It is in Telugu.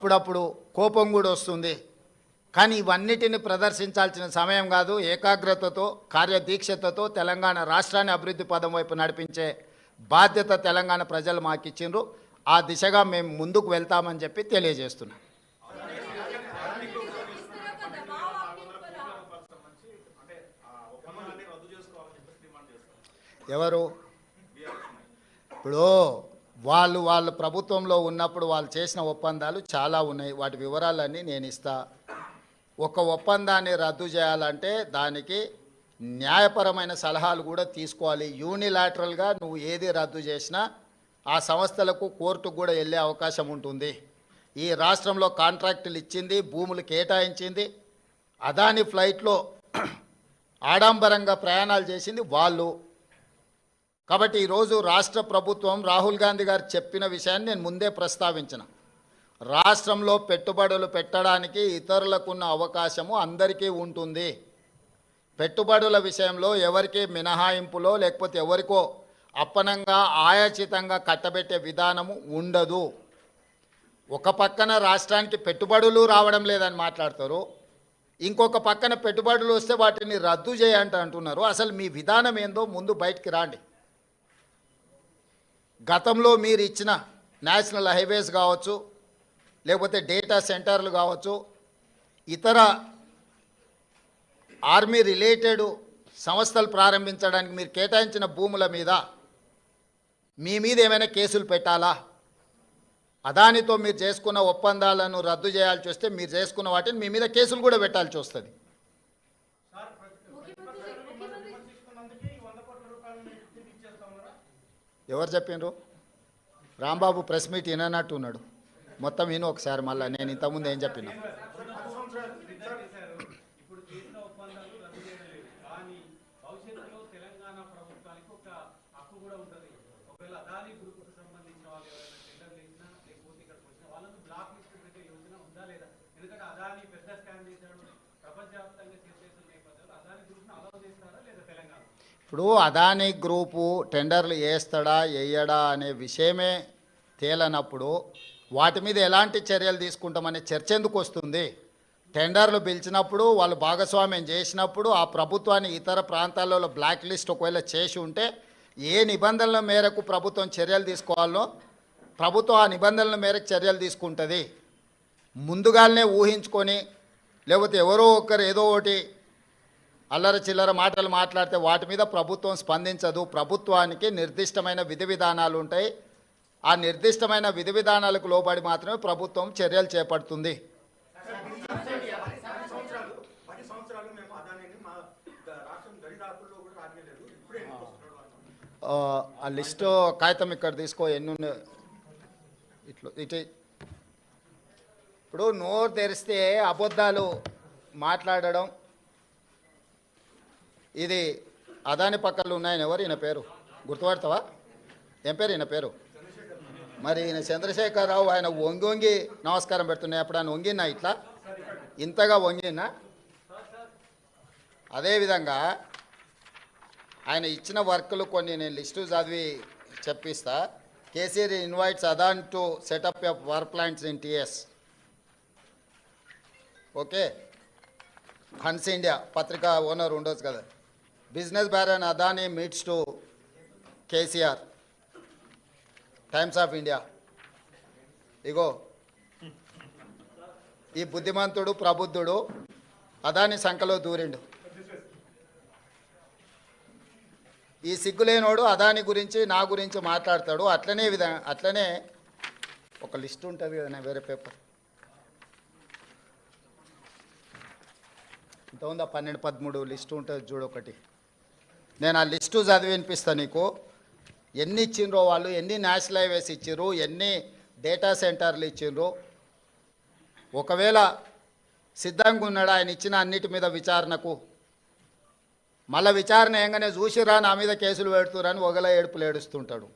అప్పుడప్పుడు కోపం కూడా వస్తుంది. కానీ ఇవన్నిటిని ప్రదర్శించాల్సిన సమయం కాదు. ఏకాగ్రతతో కార్యదీక్షతతో తెలంగాణ రాష్ట్రాన్ని అభివృద్ధి పదం వైపు నడిపించే బాధ్యత తెలంగాణ ప్రజలు మాకు ఇచ్చిండ్రు. ఆ దిశగా మేము ముందుకు వెళ్తామని చెప్పి తెలియజేస్తున్నాం. ఎవరు ఇప్పుడు వాళ్ళ ప్రభుత్వంలో ఉన్నప్పుడు వాళ్ళు చేసిన ఒప్పందాలు చాలా ఉన్నాయి. వాటి వివరాలన్నీ నేను ఇస్తా. ఒక ఒప్పందాన్ని రద్దు చేయాలంటే దానికి న్యాయపరమైన సలహాలు కూడా తీసుకోవాలి. యూనిలాటరల్గా నువ్వు ఏది రద్దు చేసినా ఆ సంస్థలకు కోర్టుకు కూడా వెళ్ళే అవకాశం ఉంటుంది. ఈ రాష్ట్రంలో కాంట్రాక్టులు ఇచ్చింది, భూములు కేటాయించింది, అదాని ఫ్లైట్లో ఆడంబరంగా ప్రయాణాలు చేసింది వాళ్ళు. కాబట్టి ఈరోజు రాష్ట్ర ప్రభుత్వం రాహుల్ గాంధీ గారు చెప్పిన విషయాన్ని నేను ముందే ప్రస్తావించిన. రాష్ట్రంలో పెట్టుబడులు పెట్టడానికి ఇతరులకున్న అవకాశము అందరికీ ఉంటుంది. పెట్టుబడుల విషయంలో ఎవరికి మినహాయింపులో లేకపోతే ఎవరికో అప్పనంగా ఆయాచితంగా కట్టబెట్టే విధానము ఉండదు. ఒక పక్కన రాష్ట్రానికి పెట్టుబడులు రావడం లేదని మాట్లాడతారు, ఇంకొక పక్కన పెట్టుబడులు వస్తే వాటిని రద్దు చేయండి అంటున్నారు. అసలు మీ విధానం ఏందో ముందు బయటికి రాండి. గతంలో మీరు ఇచ్చిన నేషనల్ హైవేస్ కావచ్చు, లేకపోతే డేటా సెంటర్లు కావచ్చు, ఇతర ఆర్మీ రిలేటెడ్ సంస్థలు ప్రారంభించడానికి మీరు కేటాయించిన భూముల మీద మీ మీద ఏమైనా కేసులు పెట్టాలా? అదానితో మీరు చేసుకున్న ఒప్పందాలను రద్దు చేయాల్సి వస్తే మీరు చేసుకున్న వాటిని మీ మీద కేసులు కూడా పెట్టాల్సి వస్తుంది. ఎవరు చెప్పిండ్రు? రాంబాబు ప్రెస్ మీట్ విననట్టు ఉన్నాడు. మొత్తం విను ఒకసారి. మళ్ళీ నేను ఇంతకుముందు ఏం చెప్పినా. ఇప్పుడు అదానీ గ్రూపు టెండర్లు వేస్తాడా వేయడా అనే విషయమే తేలనప్పుడు వాటి మీద ఎలాంటి చర్యలు తీసుకుంటామనే చర్చ ఎందుకు వస్తుంది? టెండర్లు పిలిచినప్పుడు వాళ్ళు భాగస్వామ్యం చేసినప్పుడు ఆ ప్రభుత్వాన్ని ఇతర ప్రాంతాలలో బ్లాక్ లిస్ట్ ఒకవేళ చేసి ఉంటే ఏ నిబంధనల మేరకు ప్రభుత్వం చర్యలు తీసుకోవాలో ప్రభుత్వం ఆ నిబంధనల మేరకు చర్యలు తీసుకుంటుంది. ముందుగానే ఊహించుకొని లేకపోతే ఎవరో ఒకరు ఏదో ఒకటి అల్లర చిల్లర మాటలు మాట్లాడితే వాటి మీద ప్రభుత్వం స్పందించదు. ప్రభుత్వానికి నిర్దిష్టమైన విధి విధానాలు ఉంటాయి. ఆ నిర్దిష్టమైన విధి విధానాలకు లోబడి మాత్రమే ప్రభుత్వం చర్యలు చేపడుతుంది. ఆ లిస్టు కాగితం ఇక్కడ తీసుకో, ఎన్ని ఇటు. ఇప్పుడు నోరు తెరిస్తే అబద్ధాలు మాట్లాడడం, ఇది అదాని పక్కలు ఉన్నాయని ఎవరు? ఈయన పేరు గుర్తుపడతావా? ఏం పేరు ఈయన పేరు? మరి ఈయన చంద్రశేఖరరావు. ఆయన వంగి వంగి నమస్కారం పెడుతున్నాయి. అప్పుడు ఆయన వంగినా ఇట్లా ఇంతగా వంగినా? అదేవిధంగా ఆయన ఇచ్చిన వర్కులు కొన్ని నేను లిస్టు చదివి చెప్పిస్తా. KCR invites Adani to set up a power plants in TS. Okay, Hans India పత్రికా ఓనర్ ఉండొచ్చు కదా. Business baron Adani meets to KCR, Times of India. ఇగో ఈ బుద్ధిమంతుడు ప్రబుద్ధుడు అదాని సంఖలో దూరిండు. ఈ సిగ్గులేనోడు అదాని గురించి నా గురించి మాట్లాడతాడు. అట్లనే ఒక లిస్ట్ ఉంటుంది కదా, వేరే పేపర్ ఇంత ఉందా, 12-13 లిస్టు ఉంటుంది చూడు ఒకటి. నేను ఆ లిస్టు చదివి వినిపిస్తాను నీకు. ఎన్ని ఇచ్చిండ్రో వాళ్ళు, ఎన్ని నేషనల్ హైవేస్ ఇచ్చిర్రు, ఎన్ని డేటా సెంటర్లు ఇచ్చిండ్రు. ఒకవేళ సిద్ధంగా ఉన్నాడు ఆయన ఇచ్చిన అన్నిటి మీద విచారణకు, మళ్ళీ విచారణ ఏంగానే చూసిరా నా మీద కేసులు పెడుతురని ఒకలా ఏడుపులు ఏడుస్తుంటాడు.